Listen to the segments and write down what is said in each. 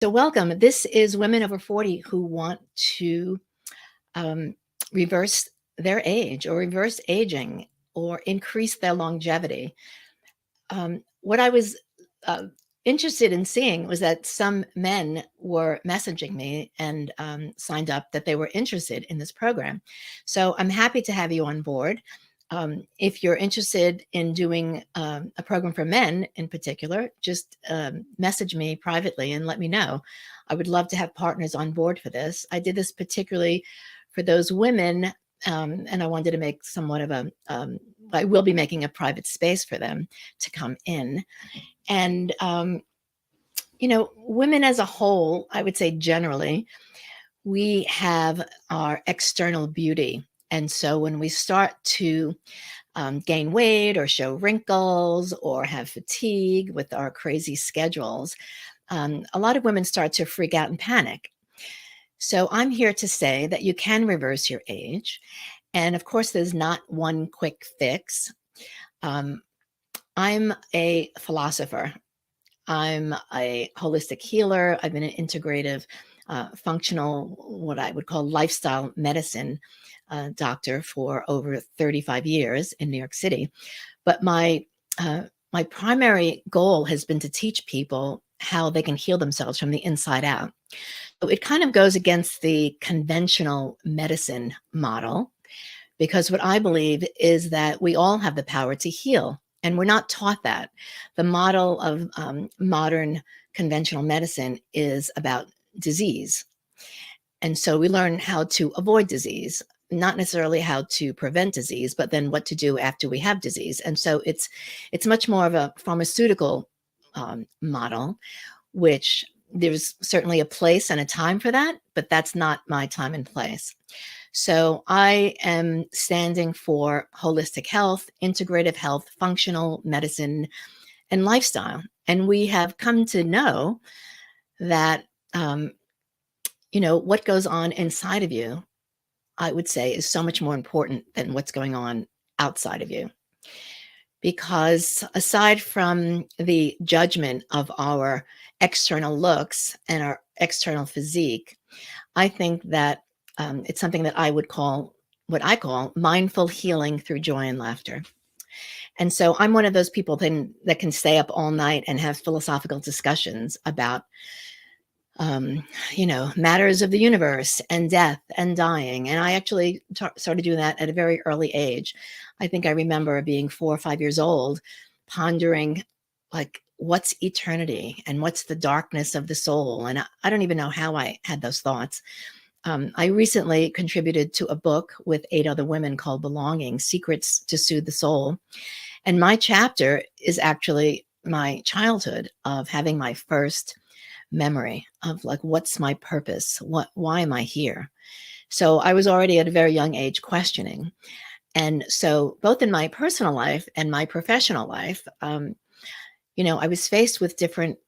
So welcome. This is women over 40 who want to um, reverse their age or reverse aging or increase their longevity. What I was uh, interested in seeing was that some men were messaging me and signed up that they were interested in this program. So I'm happy to have you on board. If you're interested in doing a program for men in particular, just message me privately and let me know. I would love to have partners on board for this. I did this particularly for those women, and I wanted to make somewhat of I will be making a private space for them to come in. And, women as a whole, I would say generally, we have our external beauty. And so when we start to gain weight or show wrinkles or have fatigue with our crazy schedules, a lot of women start to freak out and panic. So I'm here to say that you can reverse your age. And of course, there's not one quick fix. Um, I'm a philosopher. I'm a holistic healer. I've been an integrative, functional, what I would call lifestyle medicine doctor for over 35 years in New York City. But my primary goal has been to teach people how they can heal themselves from the inside out. So it kind of goes against the conventional medicine model, because what I believe is that we all have the power to heal, and we're not taught that. The model of modern conventional medicine is about disease. And so we learn how to avoid disease, not necessarily how to prevent disease, but then what to do after we have disease. And so it's much more of a pharmaceutical model, which there's certainly a place and a time for that, but that's not my time and place. So I am standing for holistic health, integrative health, functional medicine, and lifestyle. And we have come to know that, what goes on inside of you, I would say, is so much more important than what's going on outside of you. Because aside from the judgment of our external looks and our external physique, I think that it's something that I would call what I call mindful healing through joy and laughter. And so I'm one of those people that can stay up all night and have philosophical discussions about, matters of the universe and death and dying. And I actually started doing that at a very early age. I think I remember being 4 or 5 years old, pondering, like, what's eternity and what's the darkness of the soul? And I don't even know how I had those thoughts. I recently contributed to a book with 8 other women called Belonging: Secrets to Soothe the Soul. And my chapter is actually my childhood of having my first memory of, like, what's my purpose? Why am I here? So I was already at a very young age questioning. And so both in my personal life and my professional life, I was faced with different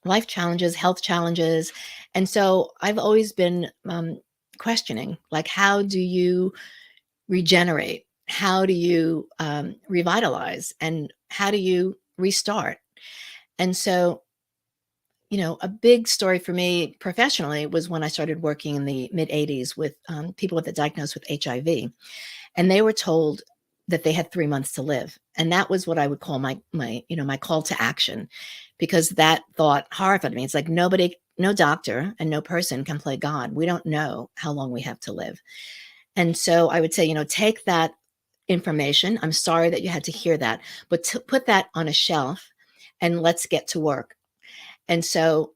life challenges, health challenges. And so I've always been questioning, like, how do you regenerate? How do you revitalize? And how do you restart? And so, a big story for me professionally was when I started working in the mid 80s with people with diagnosed with HIV. And they were told that they had 3 months to live. And that was what I would call my call to action, because that thought horrified me. It's like no doctor and no person can play God. We don't know how long we have to live. And so I would say, take that information. I'm sorry that you had to hear that, but to put that on a shelf and let's get to work. And so,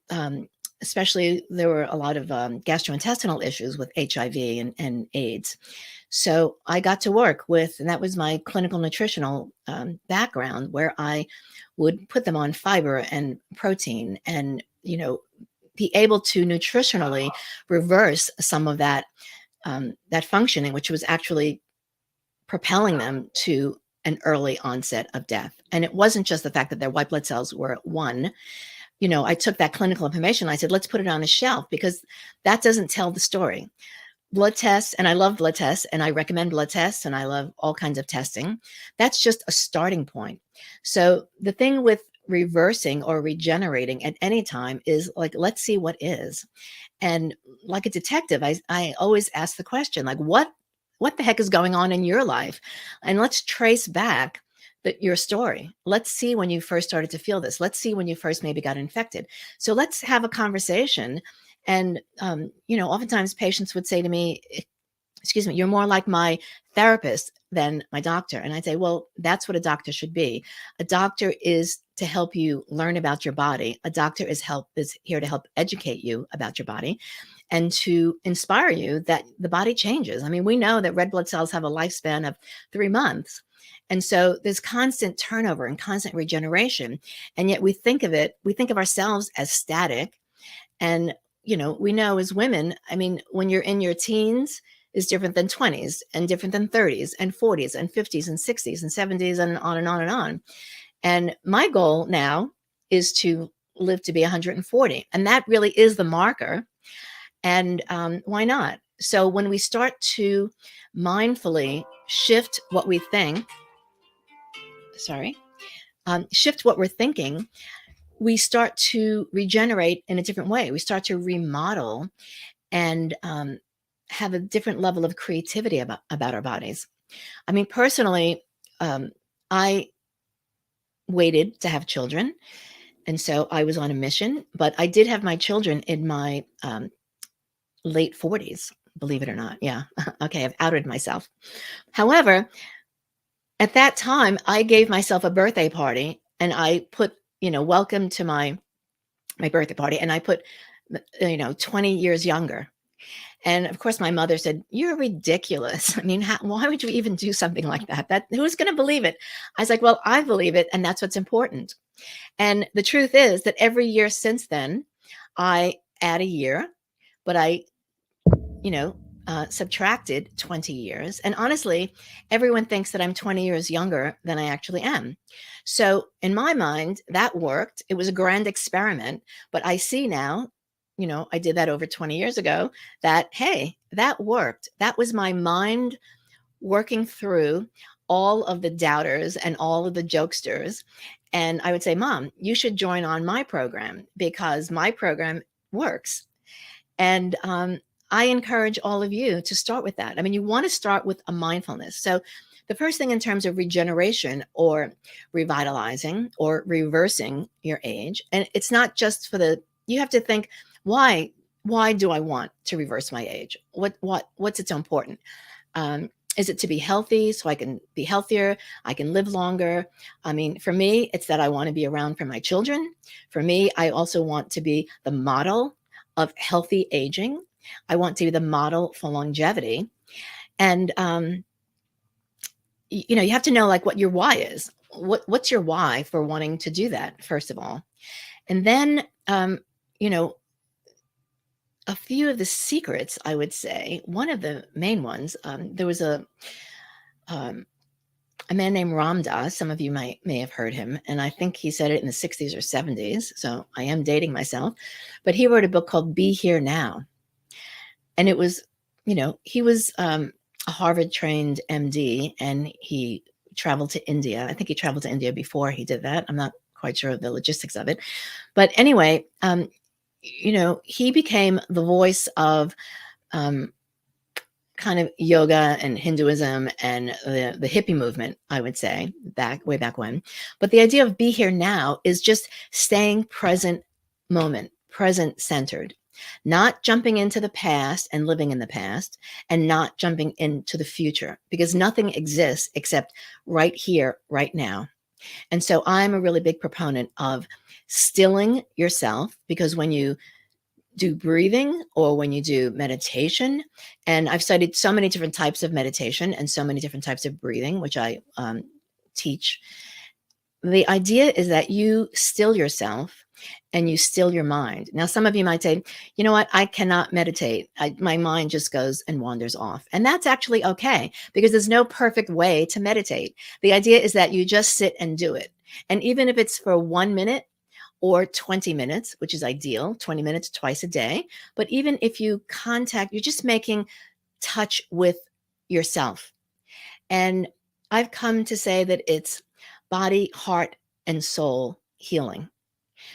especially there were a lot of gastrointestinal issues with HIV and AIDS. So I got to work with, and that was my clinical nutritional background, where I would put them on fiber and protein and, be able to nutritionally reverse some of that functioning, which was actually propelling them to an early onset of death. And it wasn't just the fact that their white blood cells were at 1. I took that clinical information. I said, let's put it on a shelf, because that doesn't tell the story. Blood tests, and I love blood tests, and I recommend blood tests, and I love all kinds of testing. That's just a starting point. So the thing with reversing or regenerating at any time is like, let's see what is. And like a detective, I always ask the question, like, what the heck is going on in your life? And let's trace back your story. Let's see when you first started to feel this. Let's see when you first maybe got infected. So let's have a conversation. And, oftentimes patients would say to me, excuse me, you're more like my therapist than my doctor. And I'd say, well, that's what a doctor should be. A doctor is to help you learn about your body. A doctor is here to help educate you about your body and to inspire you that the body changes. I mean, we know that red blood cells have a lifespan of 3 months. And so there's constant turnover and constant regeneration. And yet we think of ourselves as static. And, we know as women, I mean, when you're in your teens, is different than 20s and different than 30s and 40s and 50s and 60s and 70s and on and on and on. And my goal now is to live to be 140. And that really is the marker. And why not? So when we start to mindfully shift what we think, shift what we're thinking, we start to regenerate in a different way. We start to remodel and have a different level of creativity about our bodies. I mean, personally, I waited to have children. And so I was on a mission, but I did have my children in my late 40s, believe it or not. Yeah. Okay. I've outed myself. However, at that time, I gave myself a birthday party and I put, welcome to my birthday party. And I put, 20 years younger. And of course, my mother said, "You're ridiculous. I mean, why would you even do something like that? Who's going to believe it?" I was like, "Well, I believe it, and that's what's important." And the truth is that every year since then, I add a year, but I, subtracted 20 years. And honestly, everyone thinks that I'm 20 years younger than I actually am. So in my mind, that worked. It was a grand experiment, but I see now, I did that over 20 years ago, that, hey, that worked. That was my mind working through all of the doubters and all of the jokesters. And I would say, Mom, you should join on my program because my program works. And I encourage all of you to start with that. I mean, you want to start with a mindfulness. So the first thing in terms of regeneration or revitalizing or reversing your age, and it's not just you have to think, why do I want to reverse my age? What's it so important? Is it to be healthy so I can be healthier? I can live longer. I mean, for me, it's that I want to be around for my children. For me, I also want to be the model of healthy aging. I want to be the model for longevity. And, you have to know like what your why is. What's your why for wanting to do that, first of all? And then, you know, a few of the secrets, I would say, one of the main ones, there was um, a man named Ram Dass. Some of you may have heard him, and I think he said it in the 60s or 70s. So I am dating myself, but he wrote a book called "Be Here Now," and it was, he was a Harvard-trained MD, and he traveled to India. I think he traveled to India before he did that. I'm not quite sure of the logistics of it, but anyway, he became the voice of um, kind of yoga and Hinduism and the hippie movement, I would say, way back when. But the idea of be here now is just staying present moment, present centered, not jumping into the past and living in the past, and not jumping into the future, because nothing exists except right here, right now. And so I'm a really big proponent of stilling yourself, because when you do breathing or when you do meditation, and I've studied so many different types of meditation and so many different types of breathing, which I teach. The idea is that you still yourself and you still your mind. Now, some of you might say, you know what, I cannot meditate. My mind just goes and wanders off. And that's actually okay, because there's no perfect way to meditate. The idea is that you just sit and do it. And even if it's for 1 minute, or 20 minutes, which is ideal, 20 minutes twice a day. But even if you're just making touch with yourself. And I've come to say that it's body, heart, and soul healing.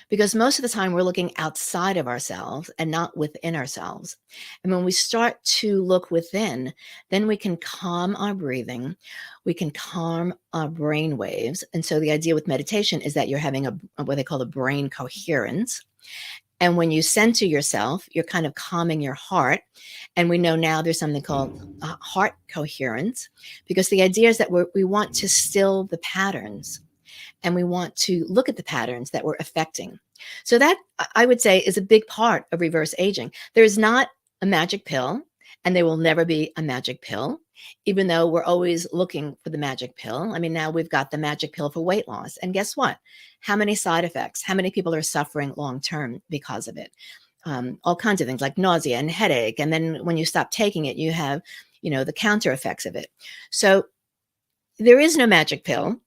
Because most of the time we're looking outside of ourselves and not within ourselves. And when we start to look within, then we can calm our breathing, we can calm our brain waves. And so the idea with meditation is that you're having a what they call a brain coherence. And when you center yourself, you're kind of calming your heart. And we know now there's something called heart coherence, because the idea is that we want to still the patterns, and we want to look at the patterns that we're affecting. So that, I would say, is a big part of reverse aging. There's not a magic pill, and there will never be a magic pill, even though we're always looking for the magic pill. I mean, now we've got the magic pill for weight loss. And guess what? How many side effects? How many people are suffering long term because of it? All kinds of things like nausea and headache. And then when you stop taking it, you have, the counter effects of it. So there is no magic pill.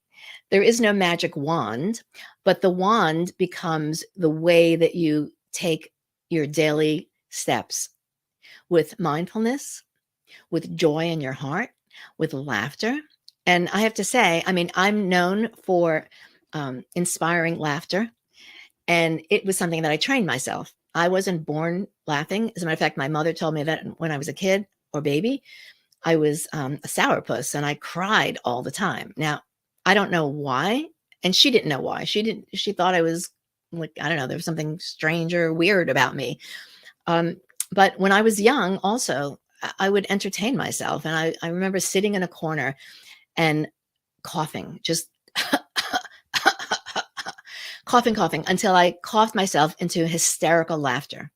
There is no magic wand, but the wand becomes the way that you take your daily steps with mindfulness, with joy in your heart, with laughter. And I have to say, I mean, I'm known for inspiring laughter, and it was something that I trained myself. I wasn't born laughing. As a matter of fact, my mother told me that when I was a kid or baby, I was a sourpuss and I cried all the time. Now, I don't know why, and she didn't know why. She thought I was like, I don't know, there was something strange or weird about me. Um, but when I was young, also, I would entertain myself. And I remember sitting in a corner and coughing, just coughing until I coughed myself into hysterical laughter.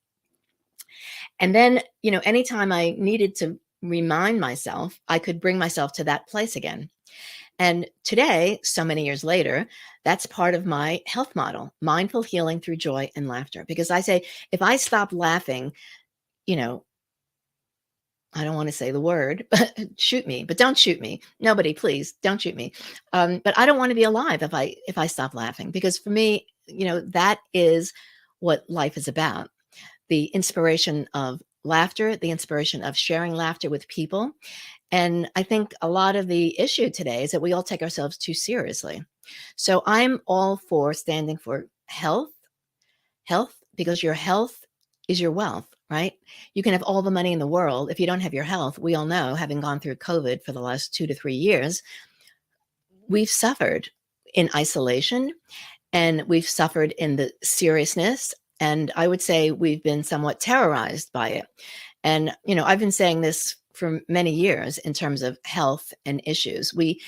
And then, anytime I needed to remind myself, I could bring myself to that place again. And today, so many years later, that's part of my health model, mindful healing through joy and laughter. Because I say, if I stop laughing, you know, I don't want to say the word, but shoot me, but don't shoot me. Nobody, please don't shoot me. But I don't want to be alive if I stop laughing, because for me, that is what life is about. The inspiration of laughter, the inspiration of sharing laughter with people. And I think a lot of the issue today is that we all take ourselves too seriously. So I'm all for standing for health, because your health is your wealth, right? You can have all the money in the world. If you don't have your health, we all know, having gone through COVID for the last 2 to 3 years, we've suffered in isolation, and we've suffered in the seriousness. And I would say we've been somewhat terrorized by it. And, I've been saying this for many years in terms of health and issues. We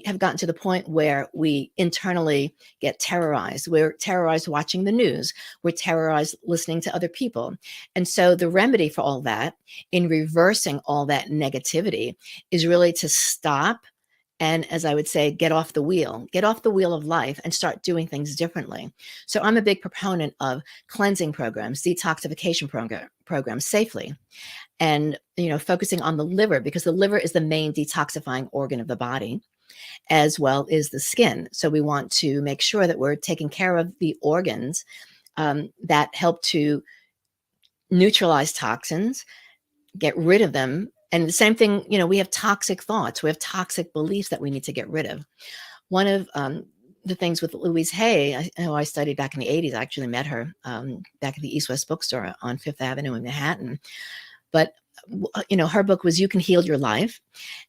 have gotten to the point where we internally get terrorized. We're terrorized watching the news. We're terrorized listening to other people. And so the remedy for all that, in reversing all that negativity, is really to stop and, as I would say, get off the wheel of life and start doing things differently. So I'm a big proponent of cleansing programs, detoxification programs safely, and, focusing on the liver, because the liver is the main detoxifying organ of the body, as well as the skin. So we want to make sure that we're taking care of the organs that help to neutralize toxins, get rid of them. And the same thing, we have toxic thoughts, we have toxic beliefs that we need to get rid of. One of the things with Louise Hay, who I studied back in the 80s, I actually met her back at the East West Bookstore on Fifth Avenue in Manhattan. But, her book was You Can Heal Your Life.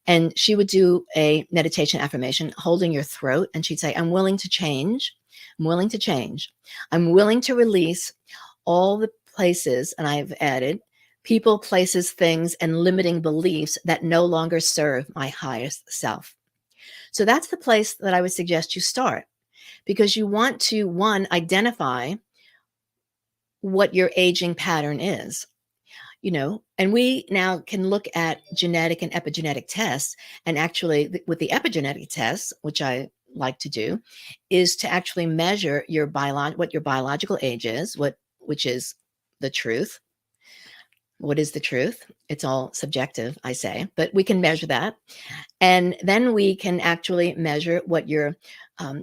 And she would do a meditation affirmation, holding your throat. And she'd say, I'm willing to change. I'm willing to change. I'm willing to release all the places, and I've added, people, places, things, and limiting beliefs that no longer serve my highest self. So that's the place that I would suggest you start, because you want to, one, identify what your aging pattern is, and we now can look at genetic and epigenetic tests. And actually, with the epigenetic tests, which I like to do, is to actually measure what your biological age is, which is the truth. What is the truth? It's all subjective, I say, but we can measure that. And then we can actually measure what your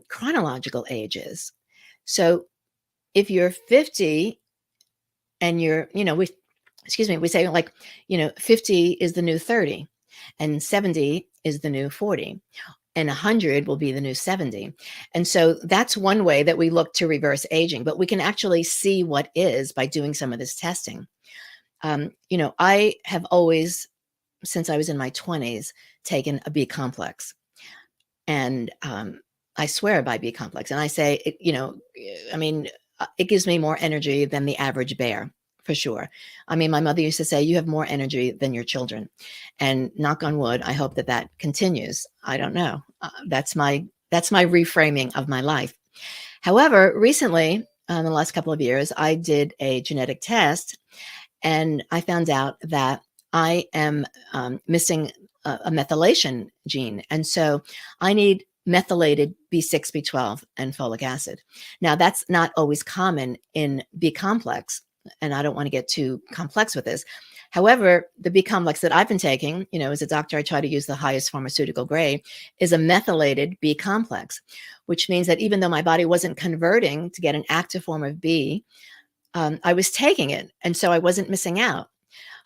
chronological age is. So if you're 50 and we say, like, 50 is the new 30 and 70 is the new 40. and 100 will be the new 70. And so that's one way that we look to reverse aging, but we can actually see what is by doing some of this testing. I have always, since I was in my 20s, taken a B complex. And I swear by B complex. And I say, I mean, it gives me more energy than the average bear, for sure. I mean, my mother used to say, you have more energy than your children. And knock on wood, I hope that that continues. I don't know. That's my reframing of my life. However, recently, in the last couple of years, I did a genetic test and I found out that I am missing a methylation gene. And so I need methylated B6, B12, and folic acid. Now, that's not always common in B complex, and I don't want to get too complex with this. However, the B complex that I've been taking, as a doctor, I try to use the highest pharmaceutical grade, is a methylated B complex, which means that even though my body wasn't converting to get an active form of B, I was taking it. And so I wasn't missing out.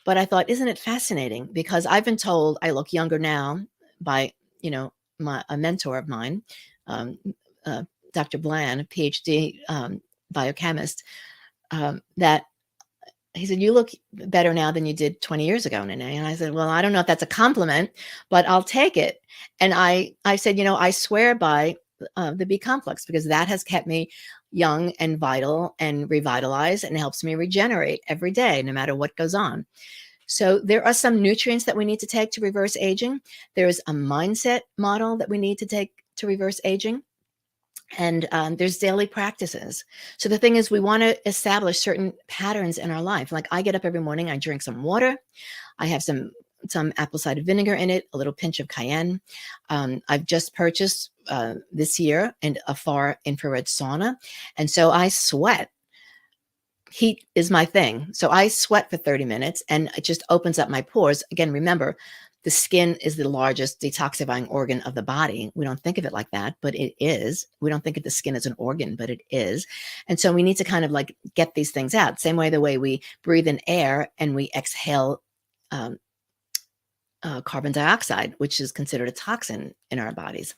But I thought, isn't it fascinating? Because I've been told I look younger now by, a mentor of mine, um, uh, Dr. Bland, a PhD biochemist, that he said, you look better now than you did 20 years ago, Nané. And I said, well, I don't know if that's a compliment, but I'll take it. And I said, I swear by the B complex because that has kept me young and vital and revitalized and helps me regenerate every day, no matter what goes on. So there are some nutrients that we need to take to reverse aging. There's a mindset model that we need to take to reverse aging. And there's daily practices. So the thing is, we want to establish certain patterns in our life. Like I get up every morning, I drink some water. I have some apple cider vinegar in it, a little pinch of cayenne. I've just purchased this year a far infrared sauna. And so I sweat. Heat is my thing. So I sweat for 30 minutes and it just opens up my pores. Again, remember, the skin is the largest detoxifying organ of the body. We don't think of it like that, but it is. We don't think of the skin as an organ, but it is. And so we need to kind of like get these things out. Same way the way we breathe in air and we exhale carbon dioxide, which is considered a toxin in our bodies.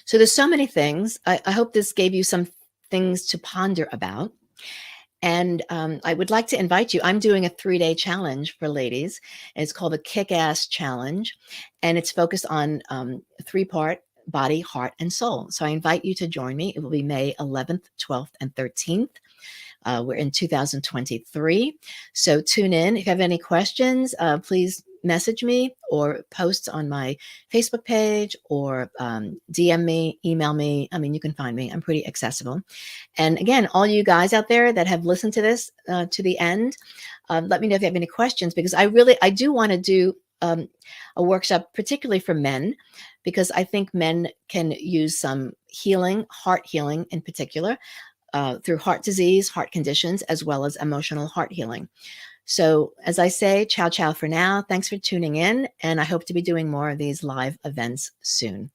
So there's so many things. I hope this gave you some things to ponder about. And I would like to invite you. I'm doing a 3-day challenge for ladies. It's called the Kick-Ass Challenge. And it's focused on 3-part body, heart, and soul. So I invite you to join me. It will be May 11th, 12th, and 13th. We're in 2023. So tune in. If you have any questions, please message me or post on my Facebook page or DM me, email me. I mean, you can find me. I'm pretty accessible. And again, all you guys out there that have listened to this to the end, let me know if you have any questions, because I do want to do a workshop, particularly for men, because I think men can use some healing, heart healing in particular, through heart disease, heart conditions, as well as emotional heart healing. So as I say, ciao, ciao for now. Thanks for tuning in. And I hope to be doing more of these live events soon.